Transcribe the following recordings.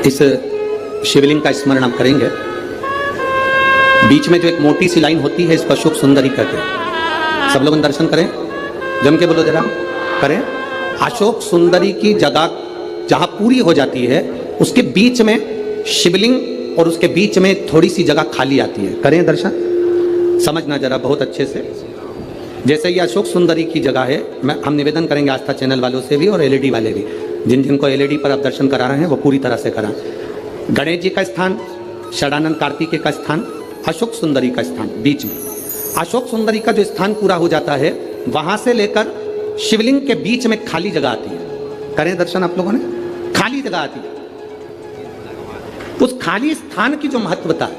इस शिवलिंग का स्मरण हम करेंगे। बीच में जो एक मोटी सी लाइन होती है इसको अशोक सुंदरी कहते हैं। सब लोग दर्शन करें, जम के बोलो जरा, करें। अशोक सुंदरी की जगह जहां पूरी हो जाती है उसके बीच में शिवलिंग और उसके बीच में थोड़ी सी जगह खाली आती है। करें दर्शन, समझना जरा बहुत अच्छे से। जैसे ये अशोक सुंदरी की जगह है, हम निवेदन करेंगे आस्था चैनल वालों से भी और एलईडी वाले भी, जिन जिनको एलईडी पर आप दर्शन करा रहे हैं वो पूरी तरह से कराएं। गणेश जी का स्थान, षडानंद कार्तिकेय का स्थान, अशोक सुंदरी का स्थान बीच में। अशोक सुंदरी का जो स्थान पूरा हो जाता है वहां से लेकर शिवलिंग के बीच में खाली जगह आती है। करें दर्शन आप लोगों ने, खाली जगह आती है। उस खाली स्थान की जो महत्वता है,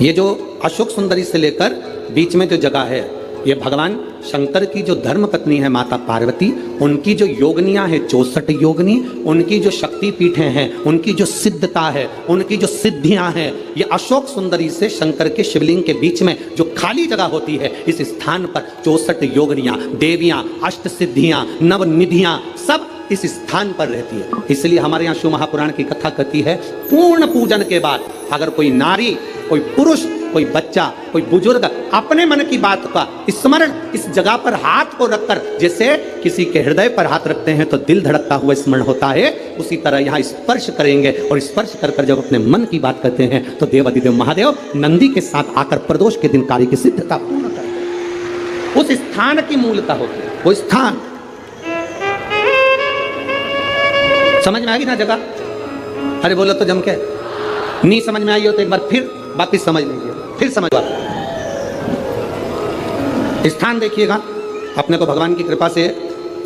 ये जो अशोक सुंदरी से लेकर बीच में जो जगह है, ये भगवान शंकर की जो धर्म पत्नी है माता पार्वती, उनकी जो योगनियां है 64 योगनी, उनकी जो शक्ति पीठें हैं, उनकी जो सिद्धता है, उनकी जो सिद्धियां हैं, ये अशोक सुंदरी से शंकर के शिवलिंग के बीच में जो खाली जगह होती है, इस स्थान पर 64 योगनियां, देवियां, अष्ट सिद्धियां, नवनिधियां सब इस स्थान पर रहती है। इसलिए हमारे यहाँ शिव महापुराण की कथा कहती है, पूर्ण पूजन के बाद अगर कोई नारी, कोई पुरुष, कोई बच्चा, कोई बुजुर्ग अपने मन की बात का स्मरण इस जगह पर हाथ को रखकर, जैसे किसी के हृदय पर हाथ रखते हैं तो दिल धड़कता हुआ स्मरण होता है, उसी तरह यहाँ स्पर्श करेंगे और स्पर्श कर कर जब अपने मन की बात करते हैं तो देवाधिदेव महादेव नंदी के साथ आकर प्रदोष के दिन कार्य की सिद्धता पूर्ण करते हैं। उस स्थान की मूलता होती है, वो स्थान समझ में आ गई ना जगह? अरे बोलो तो जम के। नहीं समझ में आई हो तो एक बार फिर वापिस समझ लीजिए, फिर समझ। स्थान देखिएगा, अपने को भगवान की कृपा से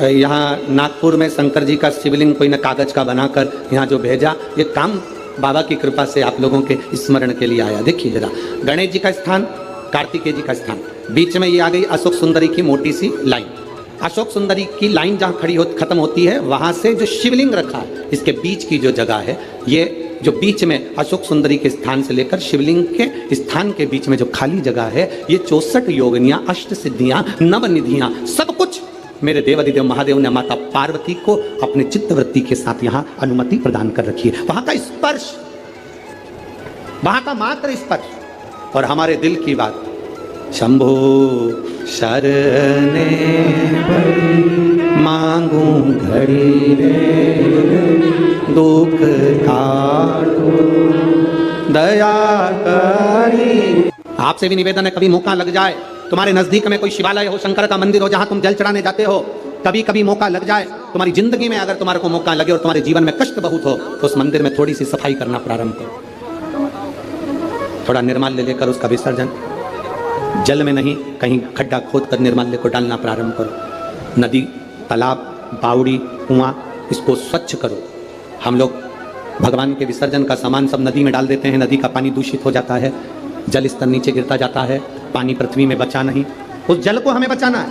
यहाँ नागपुर में शंकर जी का शिवलिंग कोई न कागज का बनाकर यहाँ जो भेजा, ये काम बाबा की कृपा से आप लोगों के स्मरण के लिए आया। देखिए जरा, गणेश जी का स्थान, कार्तिकेय जी का स्थान, बीच में ये आ गई अशोक सुंदरी की मोटी सी लाइन। अशोक सुंदरी की लाइन जहाँ खड़ी खत्म होती है, वहां से जो शिवलिंग रखा है, इसके बीच की जो जगह है, ये जो बीच में अशोक सुंदरी के स्थान से लेकर शिवलिंग के स्थान के बीच में जो खाली जगह है, ये 64 योगनियां, अष्ट सिद्धियां, नवनिधियां, सब कुछ मेरे देवाधिदेव महादेव ने माता पार्वती को अपने चित्तवृत्ति के साथ यहाँ अनुमति प्रदान कर रखी है। वहां का स्पर्श, वहां का मात्र स्पर्श और हमारे दिल की बात, शंभो शरणे मांगू घड़ी दुख काटो दया करी। आपसे भी निवेदन है, कभी मौका लग जाए, तुम्हारे नजदीक में कोई शिवालय हो, शंकर का मंदिर हो, जहां तुम जल चढ़ाने जाते हो, कभी कभी मौका लग जाए तुम्हारी जिंदगी में, अगर तुम्हारे को मौका लगे और तुम्हारे जीवन में कष्ट बहुत हो, तो उस मंदिर में थोड़ी सी सफाई करना प्रारंभ करो। थोड़ा निर्माल्य लेकर उसका विसर्जन, जल में नहीं, कहीं खड्डा खोद कर निर्माल्य को डालना प्रारंभ करो। नदी, तालाब, बावड़ी, कुआं, इसको स्वच्छ करो। हम लोग भगवान के विसर्जन का सामान सब नदी में डाल देते हैं, नदी का पानी दूषित हो जाता है, जल स्तर नीचे गिरता जाता है, पानी पृथ्वी में बचा नहीं। उस जल को हमें बचाना है।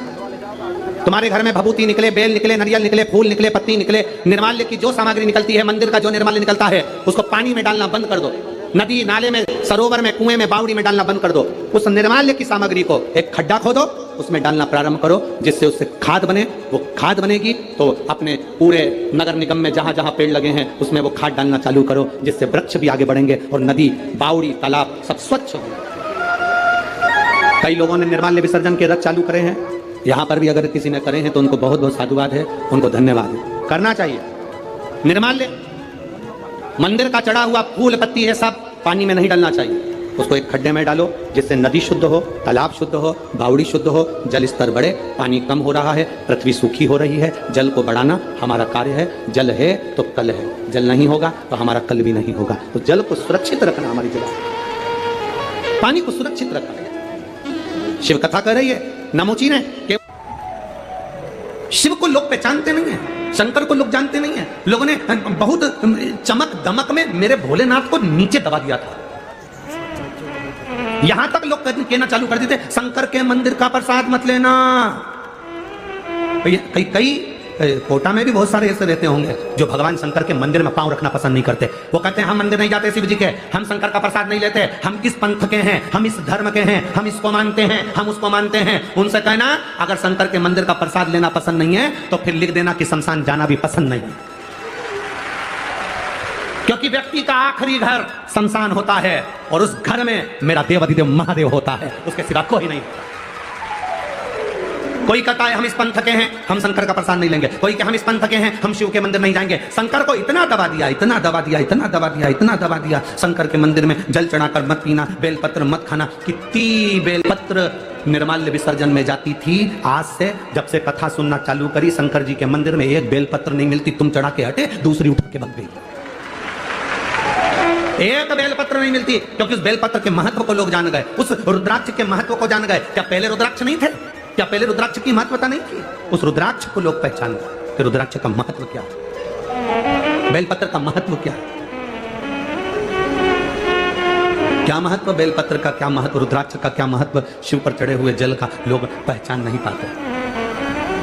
तुम्हारे घर में भभूति निकले, बेल निकले, नारियल निकले, फूल निकले, पत्ती निकले, निर्माल्य की जो सामग्री निकलती है, मंदिर का जो निर्माल्य निकलता है, उसको पानी में डालना बंद कर दो। नदी, नाले में, सरोवर में, कुएं में, बावड़ी में डालना बंद कर दो। उस निर्माल्य की सामग्री को एक खड्डा खोदो, उसमें डालना प्रारंभ करो, जिससे उससे खाद बने। वो खाद बनेगी तो अपने पूरे नगर निगम में जहां जहां पेड़ लगे हैं उसमें वो खाद डालना चालू करो, जिससे वृक्ष भी आगे बढ़ेंगे और नदी, बावड़ी, तालाब सब स्वच्छ होंगे। कई लोगों ने निर्माल्य विसर्जन के रथ चालू करे हैं, यहाँ पर भी अगर किसी ने करे हैं तो उनको बहुत बहुत साधुवाद है, उनको धन्यवाद है, करना चाहिए। निर्माल्य मंदिर का चढ़ा हुआ फूल पत्ती है, सब पानी में नहीं डालना चाहिए, उसको एक खड्डे में डालो, जिससे नदी शुद्ध हो, तालाब शुद्ध हो, बावड़ी शुद्ध हो, जल स्तर बढ़े। पानी कम हो रहा है, पृथ्वी सूखी हो रही है, जल को बढ़ाना हमारा कार्य है। जल है तो कल है, जल नहीं होगा तो हमारा कल भी नहीं होगा। तो जल को सुरक्षित रखना हमारी जगह, पानी को सुरक्षित रखना। शिव कथा कह रही है नमोची ने कि शिव को लोग पहचानते नहीं है, शंकर को लोग जानते नहीं है। लोगों ने बहुत चमक दमक में मेरे भोलेनाथ को नीचे दबा दिया था। यहां तक लोग कहना चालू कर देते, शंकर के मंदिर का प्रसाद मत लेना। कई कोटा में भी बहुत सारे ऐसे रहते होंगे जो भगवान शंकर के मंदिर में पांव रखना पसंद नहीं करते। वो कहते हैं हम मंदिर नहीं जाते शिव जी के, हम शंकर का प्रसाद नहीं लेते, हम किस पंथ के हैं, हम इस धर्म के हैं, हम इसको मानते हैं, हम उसको मानते हैं। उनसे कहना अगर शंकर के मंदिर का प्रसाद लेना पसंद नहीं है तो फिर लिख देना कि शमशान जाना भी पसंद नहीं है। क्योंकि व्यक्ति का आखिरी घर शमशान होता है और उस घर में मेरा देवाधिदेव महादेव होता है, उसके सिवा कोई नहीं। कोई कहता है हम इस पंथ के हैं, हम शंकर का प्रसाद नहीं लेंगे। कोई कहे हम इस पंथ के हैं, हम शिव के मंदिर नहीं जाएंगे। शंकर को इतना दबा दिया, इतना दबा दिया, इतना दबा दिया, इतना दबा दिया। शंकर के मंदिर में जल चढ़ाकर मत पीना, बेलपत्र मत खाना। कितनी बेलपत्र निर्माल्य विसर्जन में जाती थी। आज से जब से कथा सुनना चालू करी, शंकर जी के मंदिर में एक बेलपत्र नहीं मिलती। तुम चढ़ा के हटे, दूसरी उठा के भाग गई। एक बेलपत्र नहीं मिलती, क्योंकि उस बेलपत्र के महत्व को लोग जान गए, उस रुद्राक्ष के महत्व को जान गए। क्या पहले रुद्राक्ष नहीं थे? क्या पहले रुद्राक्ष की महत्वता नहीं थी? उस रुद्राक्ष को लोग पहचान गए कि रुद्राक्ष का महत्व क्या है, बेलपत्र का महत्व क्या है। क्या महत्व बेलपत्र का, क्या महत्व रुद्राक्ष का, क्या महत्व शिव पर चढ़े हुए जल का, लोग पहचान नहीं पाते।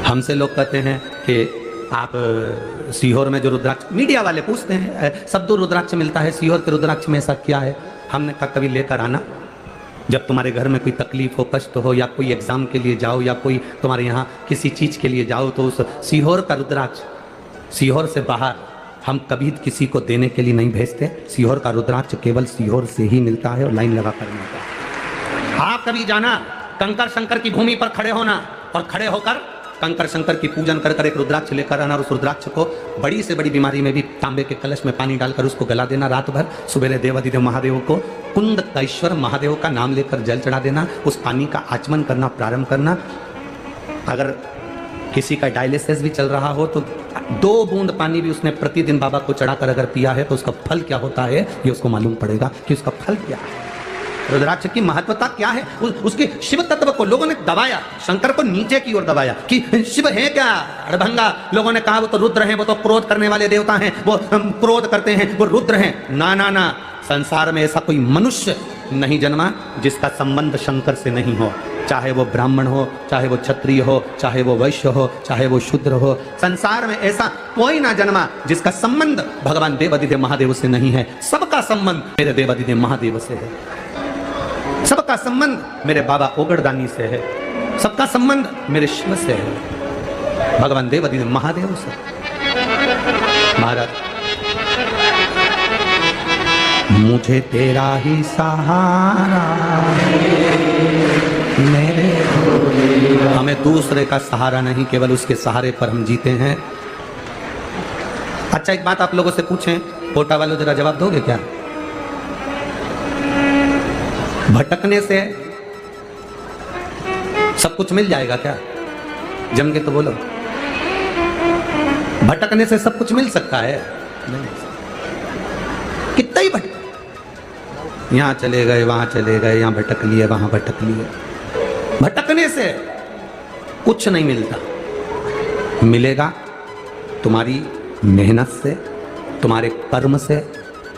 हमसे लोग कहते हैं कि आप सीहोर में जो रुद्राक्ष, मीडिया वाले पूछते हैं सब दो रुद्राक्ष मिलता है, सीहोर के रुद्राक्ष में ऐसा क्या है? हमने कहा कभी लेकर आना, जब तुम्हारे घर में कोई तकलीफ हो, कष्ट हो, या कोई एग्जाम के लिए जाओ, या कोई तुम्हारे यहाँ किसी चीज के लिए जाओ, तो उस सीहोर का रुद्राक्ष, सीहोर से बाहर हम कभी किसी को देने के लिए नहीं भेजते। सीहोर का रुद्राक्ष केवल सीहोर से ही मिलता है और लाइन लगा कर मिलता है। आप कभी जाना, कंकर शंकर की भूमि पर खड़े होना और खड़े होकर कंकर शंकर की पूजन कर एक रुद्राक्ष लेकर आना और उस रुद्राक्ष को बड़ी से बड़ी बीमारी में भी तांबे के कलश में पानी डालकर उसको गला देना। रात भर सुबेरे देवाधिदेव महादेव को, कुंदकेश्वर महादेव का नाम लेकर जल चढ़ा देना, उस पानी का आचमन करना प्रारंभ करना। अगर किसी का डायलिसिस भी चल रहा हो तो 2 बूंद पानी भी उसने प्रतिदिन बाबा को चढ़ाकर अगर पिया है तो उसका फल क्या होता है ये उसको मालूम पड़ेगा कि उसका फल क्या है। रुद्राक्ष की महत्वता क्या है? उसके शिव तत्व को लोगों ने दबाया, शंकर को नीचे की ओर दबाया कि शिव है क्या अड़भंगा। लोगों ने कहा वो तो रुद्र हैं, वो तो क्रोध करने वाले देवता हैं, वो क्रोध करते हैं, वो रुद्र हैं। ना ना ना, संसार में ऐसा कोई मनुष्य नहीं जन्मा जिसका संबंध शंकर से नहीं हो। चाहे वो ब्राह्मण हो, चाहे वो क्षत्रिय हो, चाहे वो वैश्य हो, चाहे वो शूद्र हो, संसार में ऐसा कोई ना जन्मा जिसका संबंध भगवान देवाधिदेव महादेव से नहीं है। सबका संबंध मेरे देवाधिदेव महादेव से है, सबका संबंध मेरे बाबा ओगड़दानी से है, सबका संबंध मेरे शिव से है, भगवान देवाधिदेव महादेव से। महाराज, मुझे तेरा ही सहारा मेरे, हमें दूसरे का सहारा नहीं, केवल उसके सहारे पर हम जीते हैं। अच्छा, एक बात आप लोगों से पूछें, कोटा वालों जरा जवाब दोगे क्या? भटकने से सब कुछ मिल जाएगा क्या? जम के तो बोलो, भटकने से सब कुछ मिल सकता है? नहीं। कितना ही भटक, यहां चले गए, वहां चले गए, यहां भटक लिए, वहां भटक लिए। भटकने से कुछ नहीं मिलता। मिलेगा तुम्हारी मेहनत से, तुम्हारे कर्म से,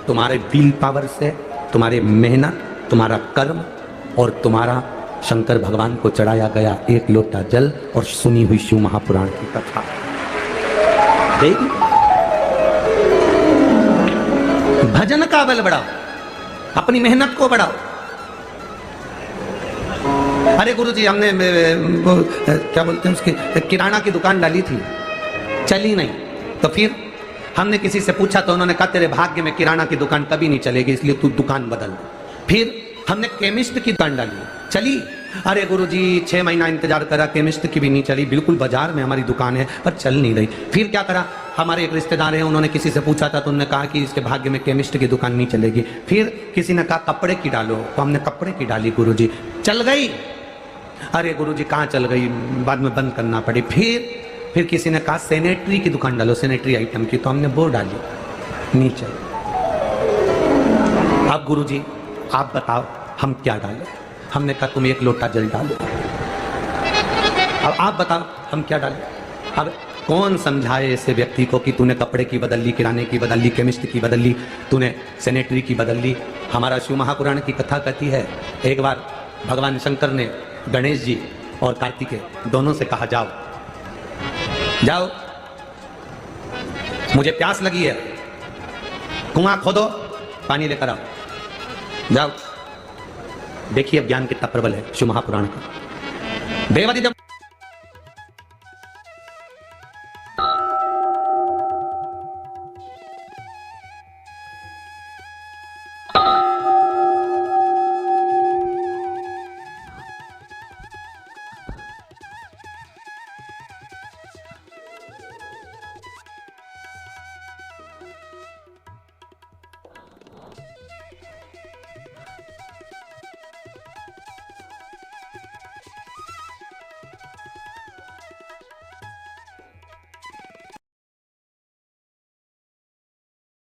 तुम्हारे विल पावर से, तुम्हारे मेहनत, तुम्हारा कर्म और तुम्हारा शंकर भगवान को चढ़ाया गया एक लोटा जल और सुनी हुई शिव महापुराण की कथा। भजन का बल बढ़ाओ, अपनी मेहनत को बढ़ाओ। अरे गुरुजी, हमने वो क्या बोलते हैं उसकी किराना की दुकान डाली थी, चली नहीं, तो फिर हमने किसी से पूछा तो उन्होंने कहा तेरे भाग्य में किराना की दुकान कभी नहीं चलेगी, इसलिए तू दुकान बदल। फिर हमने केमिस्ट की दुकान डाली, चली। अरे गुरुजी 6 महीना इंतजार करा, केमिस्ट की भी नहीं चली, बिल्कुल बाजार में हमारी दुकान है पर चल नहीं रही। फिर क्या करा, हमारे एक रिश्तेदार हैं, उन्होंने किसी से पूछा था तो उन्होंने कहा कि इसके भाग्य में केमिस्ट की दुकान नहीं चलेगी। फिर किसी ने कहा कपड़े की डालो, तो हमने कपड़े की डाली, गुरुजी चल गई। अरे गुरुजी कहाँ चल गई, बाद में बंद करना पड़ी। फिर किसी ने कहा सैनिटरी की दुकान डालो, सैनिटरी आइटम की, तो हमने वो डाली, नीचे। अब गुरुजी आप बताओ हम क्या डालें? हमने कहा तुम एक लोटा जल डालो। अब आप बताओ हम क्या डालें? अब कौन समझाए ऐसे व्यक्ति को कि तूने कपड़े की बदल ली, किराने की बदल ली, केमिस्ट की बदल ली, तूने सैनिटरी की बदल ली। हमारा शिव महापुराण की कथा कहती है, एक बार भगवान शंकर ने गणेश जी और कार्तिकेय दोनों से कहा जाओ जाओ, मुझे प्यास लगी है, कुआं खोदो, पानी लेकर आओ, जाओ। देखिए अब ज्ञान कितना प्रबल है शिव महापुराण का। देवाधिदेव